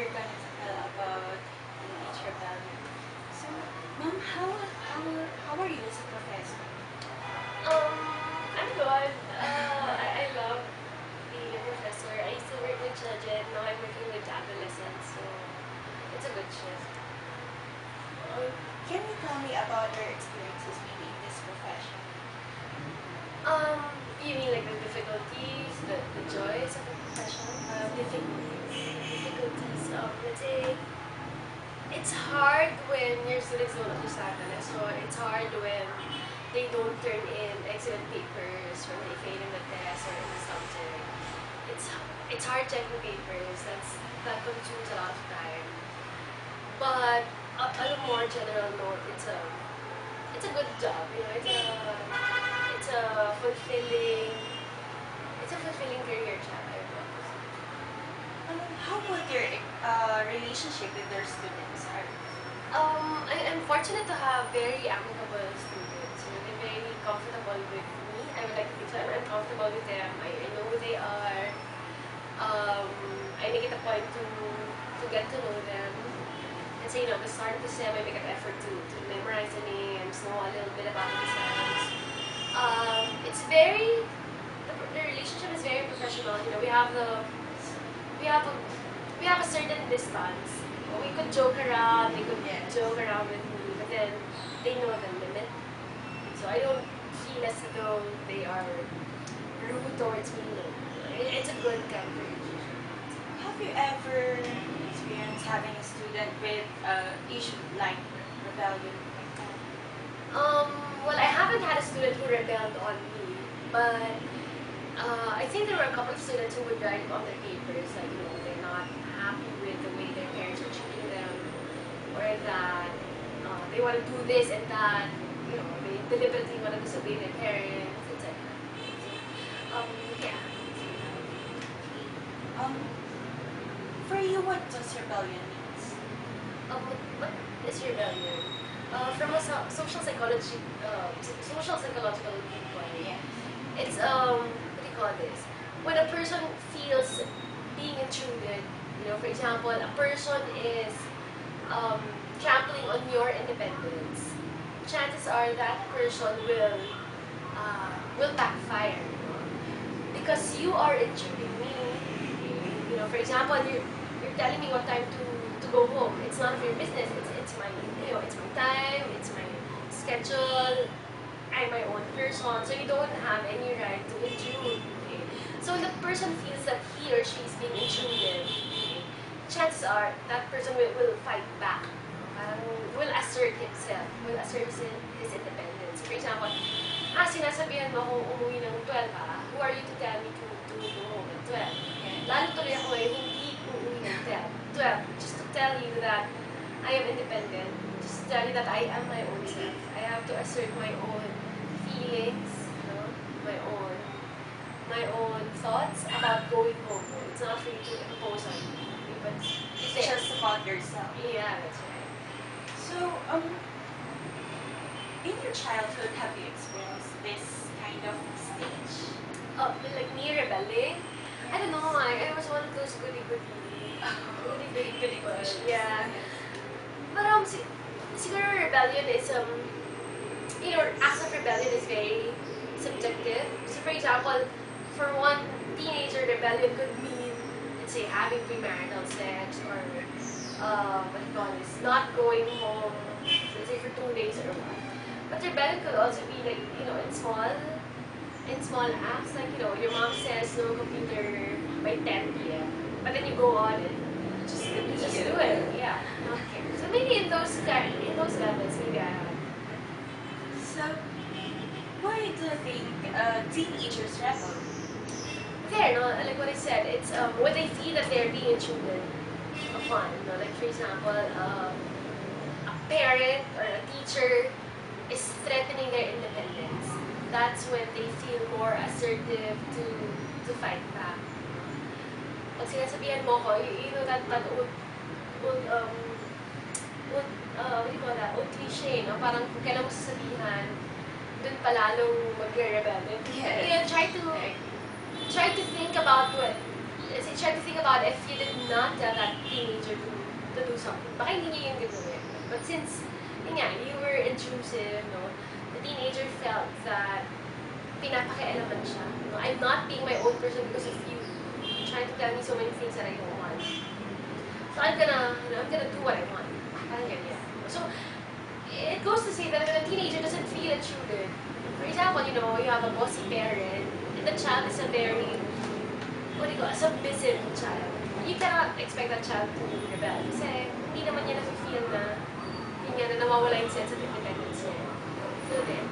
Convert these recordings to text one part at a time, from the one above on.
we're gonna tell about teenage rebellion. So, ma'am, how are you as a professor? I'm good. I love being a professor. I used to work with children. Now I'm working with adolescents, so it's a good shift. Uh, can you tell me about your experiences maybe in this profession? Um, you mean like the difficulties, the joys of the profession? Difficulties. Let's say it's hard when your students don't understand the lesson. It's hard when they don't turn in excellent papers, when they fail in the test or in the subject. It's it's hard checking papers. That consumes a lot of time. But on a more general note, it's a good job. You know, it's a fulfilling career job. I would love to say. How about your relationship with your students? I'm fortunate to have very amicable students. You know, they're very comfortable with me. I would like to think so. I'm comfortable with them. I know who they are. I make it a point to get to know them. And so, you know, at the start of the sem, I make an effort to memorize the names, know a little bit about themselves. It's very, the relationship is very professional. You know, we have a, we have a certain distance. We could joke around, they could joke around with me, but then they know the limit. So I don't feel as though they are rude towards me. No. It's a good kind of relationship. Have you ever experienced having a student with issue like rebellion like that? Well, I haven't had a student who rebelled on me, but I think there were a couple of students who would write on their papers like, you know, they're not happy with the way their parents are treating them, or that they want to do this and that, you know, they deliberately want to disobey their parents, etc. Yeah. For you, what does rebellion means? What is rebellion? From a social psychological viewpoint, Yeah. it's what do you call this? When a person feels being intruded, you know, for example, a person is trampling on your independence. Chances are that person will backfire, you know, because you are intruding me. You know, for example, you're telling me what time to go home. It's none of your business. It's my, you know, it's my time. It's my schedule. I'm my own person, so you don't have any right to intrude. Okay? So when the person feels that he or she is being intruded, okay, chances are that person will fight back. Will assert himself, will assert his independence. For example, sinasabihan mo akong umuwi ng 12 ha? Who are you to tell me to go home at 12? Lalo tuloy ako hindi uuwi ng 12. Just to tell you that I am independent. Just to tell you that I am my own self. I have to assert my own feelings, you know, my own thoughts about going home. It's not for you to impose on me. But It's just about yourself. yeah, that's right. So, in your childhood, have you experienced this kind of stage? Oh, like me rebelling? I don't know. I was one of those goody girls. Yeah. But siguro rebellion is you know, acts of rebellion is very subjective. So for example, for one teenager, rebellion could mean, let's say, having premarital sex, or what do you call this, not going home, let's say for 2 days or what. But rebellion could also be like, you know, in small acts, like, you know, your mom says no computer by 10 p.m. But then you go on and just do it. Yeah, not care. So maybe in those levels, maybe I have. So, why do you think teenagers rebel? There, no, like what I said, it's when they feel that they're being intruded upon. You know, like for example, a parent or a teacher is threatening their independence. That's when they feel more assertive to fight back. Pag sinasabihan mo ko, you know that what do you call that? Old cliche, no? Parang kung kailan mo sasabihan, dun pa lalong magre-rebel. Yes. You know, try to think about what, let's say try to think about if you did not tell that teenager to do something. Baka hindi niya yung gagawin. But since, yun nga, you were intrusive, no? The teenager felt that pinapakialaman siya. No? I'm not being my own person because of you. You're trying to tell me so many things that I don't want. So I'm gonna do what I want. Parang ganyan. So, it goes to say that when a teenager doesn't feel intruded, for example, you know, you have a bossy parent, and the child is a very, what do you call, a submissive child. You cannot expect that child to rebel. Kasi hindi naman niya na-feel na, yun nga, na nawawala yung sense of independence niya. So then,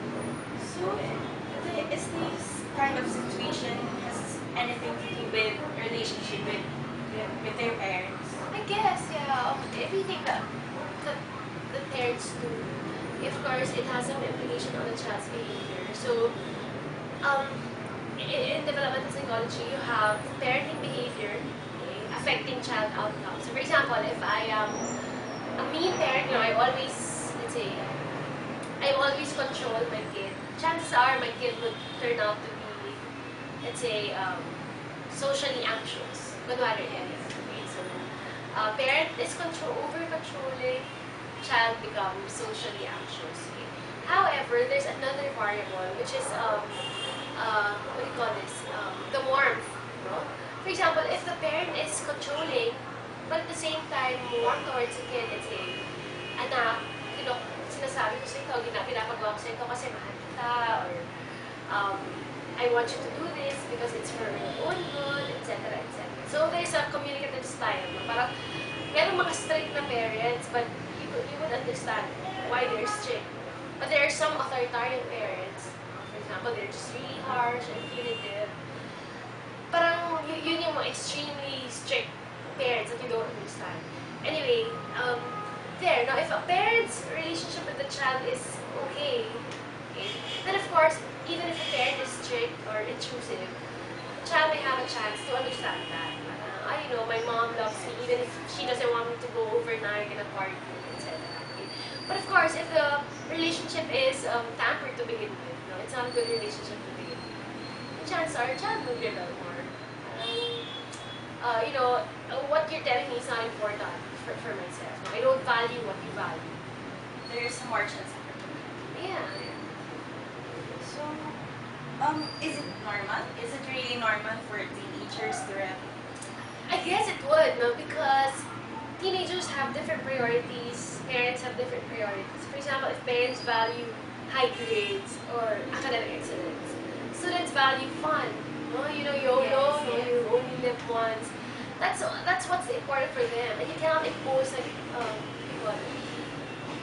Is this kind of situation has anything to do with relationship with their parents? I guess, yeah, everything that the parents do, of course, it has some implication on the child's behavior. So, in developmental psychology, you have parenting behavior, okay, affecting child outcome. So, for example, if I am a mean parent, you know, I always, let's say, I always control my kid. Chances are my kid would turn out to be, let's say, socially anxious. Kunwari, okay, so, parent is over-controlling, child becomes socially anxious. Okay? However, there's another variable, which is, what do you call this? The warmth. No? For example, if the parent is controlling, but at the same time, warm towards the kid, let's say, anak, you know, sinasabi ko sa ito, pinapagawa ko sa ito kasi mahal kita, or I want you to do this because it's for your own good, etc., etc. So, there's a communicative style. No? Parang, merong mga strict na parents, but you would understand why they're strict. But there are some authoritarian parents, for example, they're just really harsh and punitive. Parang, yun yung mga extremely strict parents that you don't understand. Anyway, there. Now, if a parent's relationship with the child is okay, then of course, even if the parent is strict or intrusive, the child may have a chance to understand that. You know, my mom loves me even if she doesn't want me to go overnight in a party, etc. Okay? But of course, if the relationship is tampered to begin with, no, it's not a good relationship to begin with, the chances are the child will rebel more. You know, what you're telling me is not important for myself. I don't value what you value. There's more chance. Yeah. So, is it normal? Is it really normal for teenagers to rebel? I guess it would, no? Because teenagers have different priorities, parents have different priorities. For example, if parents value high grades or academic excellence, students value fun. No? You know, YOLO, no? You only live once. That's what's important for them. And you cannot impose, like,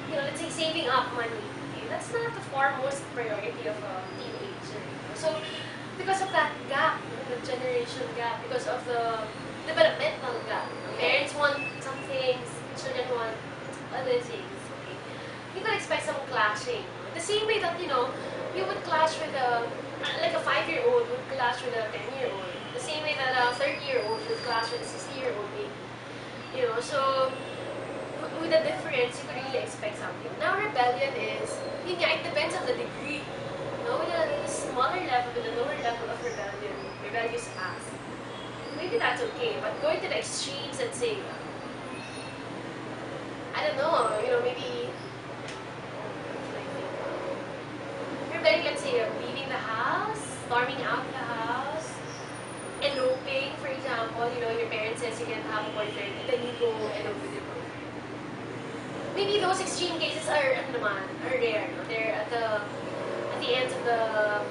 you know, let's say saving up money. Okay? That's not the foremost priority of a teenager. So, because of that gap, the generation gap, because of the developmental gap, parents want some things, children want other things. Okay? You can expect some clashing. The same way that, you know, you would clash with like a 5-year-old would clash with a 10-year-old. The same way that a 30-year-old would clash with a 60-year-old baby. You know, so with the difference, you could really expect something. Now, rebellion is, yun nga, it depends on the degree. You know, with a smaller level, with a lower level of rebellion, rebellious acts, maybe that's okay. But going to the extremes and saying, I don't know, you know, maybe, rebelling, let's say, leaving the house, storming out the house, eloping, for example, you know, your parents says you can't have a boyfriend, and then you go elope with your boyfriend. Maybe those extreme cases are rare, no? They're at the ends of the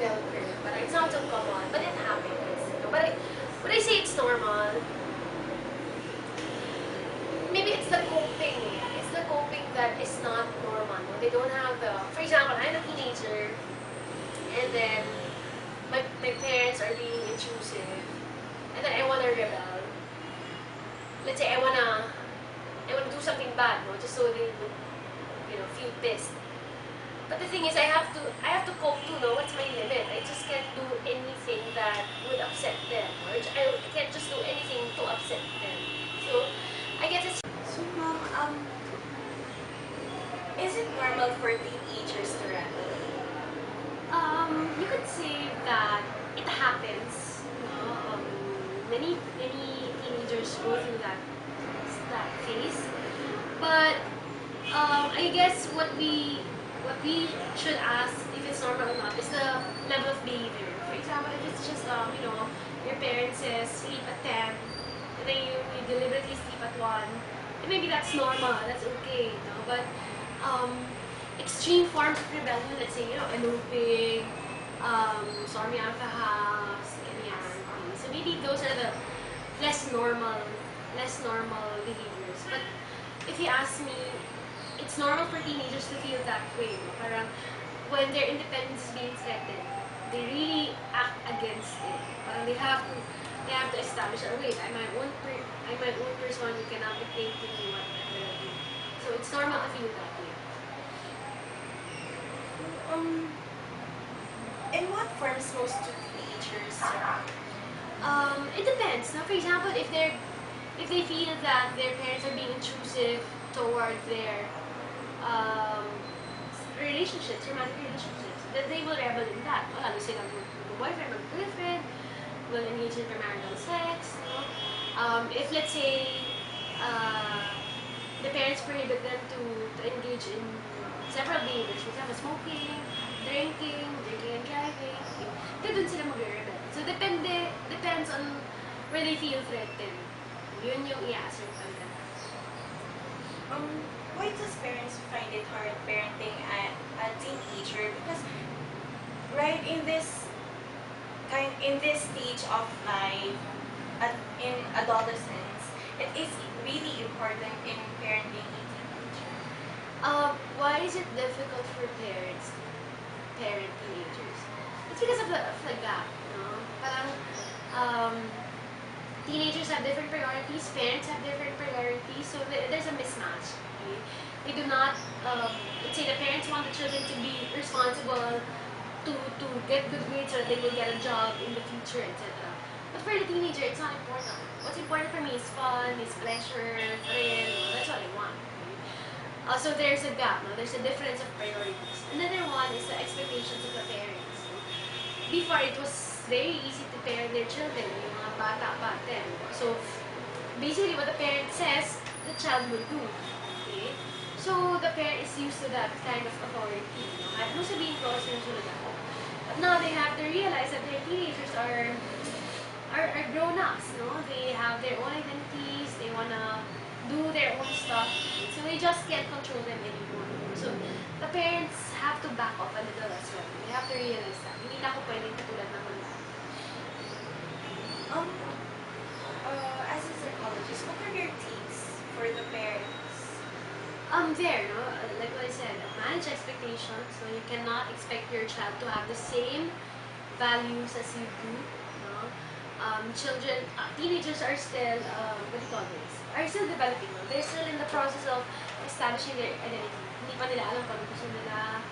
bell curve, but it's not so common, but it happens. You know? But when I say it's normal, maybe it's the coping. It's the coping that is not normal. No? They don't have the, for example, I'm a teenager, and then my parents are being intrusive, and then I want to rebel. Let's say I wanna do something bad, no, just so they would, you know, feel pissed. But the thing is, I have to cope too, no? What's my limit? I just can't do anything that would upset them, or I can't just do anything to upset them. So I guess it's. So, mom, is it normal for teenagers to rebel? You could say that it happens. You know, many teenagers go through that phase. But I guess what we should ask if it's normal or not is the level of behavior. For example, if it's just your parents says sleep at 10, and then you deliberately sleep at 1, then maybe that's normal, that's okay, But um, extreme forms of rebellion, let's say, eloping, storming out of the house, ganyan. So maybe those are the less normal, less normal behaviors. But if you ask me, it's normal for teenagers to feel that way. Parang when their independence is being threatened, they really act against it. Parang they have to establish that, wait, I'm my own person, you cannot dictate to me what I'm gonna do. So it's normal to feel that way. In what forms most do teenagers It depends. Now, for example, if they feel that their parents are being intrusive toward their um, relationships, romantic relationships, then they will rebel in that. Lalo silang boyfriend or girlfriend, will engage in premarital sex. If let's say the parents prohibit them to engage in several behaviors, for example, smoking, drinking and driving, then dun sila mag-rebel. So depends on where they feel threatened. Yun yung i-assert nila. why does parents find it hard parenting a teenager? Because right in this stage of life, in adolescence, it is really important in parenting a teenager. Why is it difficult for parents to parent teenagers? It's because of the gap, Parang, teenagers have different priorities, parents have different priorities, so there's a mismatch. Okay? They do not, let's say the parents want the children to be responsible, to get good grades so that they will get a job in the future, etc. But for the teenager, it's not important. What's important for me is fun, is pleasure, thrill, that's what I want. Okay? So there's a gap, there's a difference of priorities. Another one is the expectations of the parents. Before, it was very easy to parent their children, yung mga bata pa, 10. So, basically what the parent says, the child will do. Okay? So, the parent is used to that kind of authority. Kahit mo sabihin ko, sinusunod ako. But now, they have to realize that their teenagers are grown-ups, They have their own identities, they wanna do their own stuff, so they just can't control them anymore. So, the parents have to back off a little as well. They have to realize that. Hindi na ako pwedeng katulad ng mga As a psychologist, what are your tips for the parents? Like what I said, manage expectations. So you cannot expect your child to have the same values as you do. Teenagers are still, are still developing. They're still in the process of establishing their identity. Hindi pa nila alam kung ano gusto nila.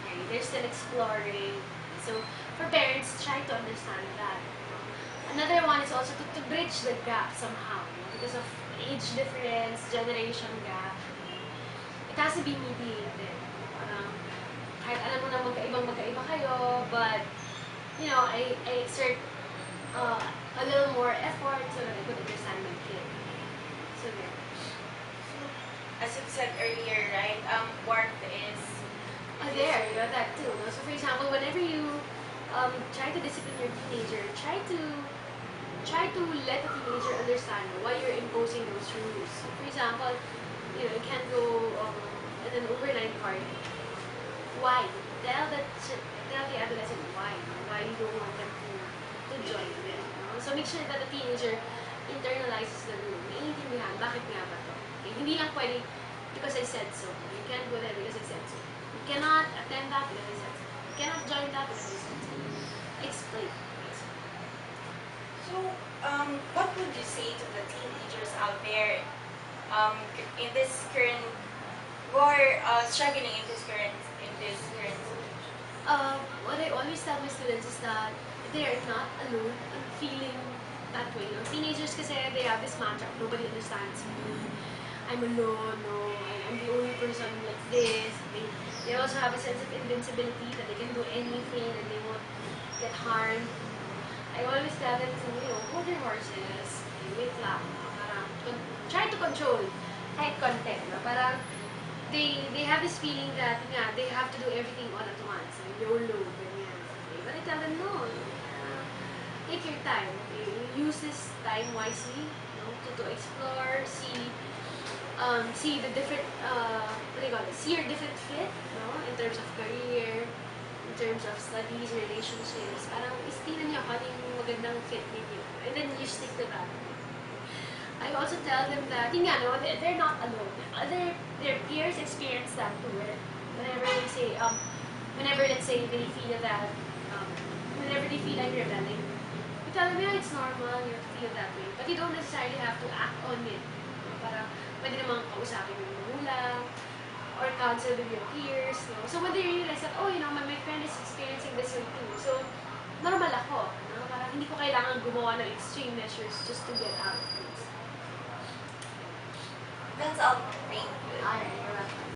Okay, they're still exploring. So for parents, try to understand that. Another one is also to bridge the gap somehow, because of age difference, generation gap. It has to be mediated. Kahit alam mo na magkaiba kayo, but I exert a little more effort so that I could understand my kid. So there. As you said earlier, right? Warmth is That too. So for example, whenever you try to discipline your teenager, try to let the teenager understand why you're imposing those rules. So for example, you can't go at an overnight party. Why? Tell the adolescent why you don't want them to join them. So make sure that the teenager internalizes the rule. Naiintindihan, bakit nga ba to? Okay, hindi lang pwede because I said so. You can't go there because I said so. You cannot attend that because I said so. You cannot join that because I said so. Explain. So, what would you say to the teenagers out there in this current, who are struggling in this current situation? What I always tell my students is that they are not alone in feeling that way. Teenagers kasi they have this mantra, nobody understands me, I'm alone, I'm the only person like this. They also have a sense of invincibility, that they can do anything and they won't get harmed. I always tell them to, hold your horses, wait lang. try to control kahit content, no? Parang they have this feeling that nga, they have to do everything all at once, and YOLO, ganyan. Okay? But I tell them, no, take your time, okay? Use this time wisely, you know, to explore, see the different, what do you call it, see your different fit, no? In terms of career, in terms of studies, relationships, parang istinan nyo kung yung magandang fit ninyo. And then you stick to that. I also tell them that, yun nga, no, they're not alone. Their peers experience that too. Whenever they say, whenever, let's say, they feel that, whenever they feel like rebelling, you tell them, yeah, it's normal, you feel that way. But you don't necessarily have to act on it. Parang, pwede namang kausapin yung magulang, or counsel with your peers, no? So when they realize that, oh, you know, my friend is experiencing this way too, so normal ako, no? Parang hindi ko kailangan gumawa ng extreme measures just to get out of this. That's all great.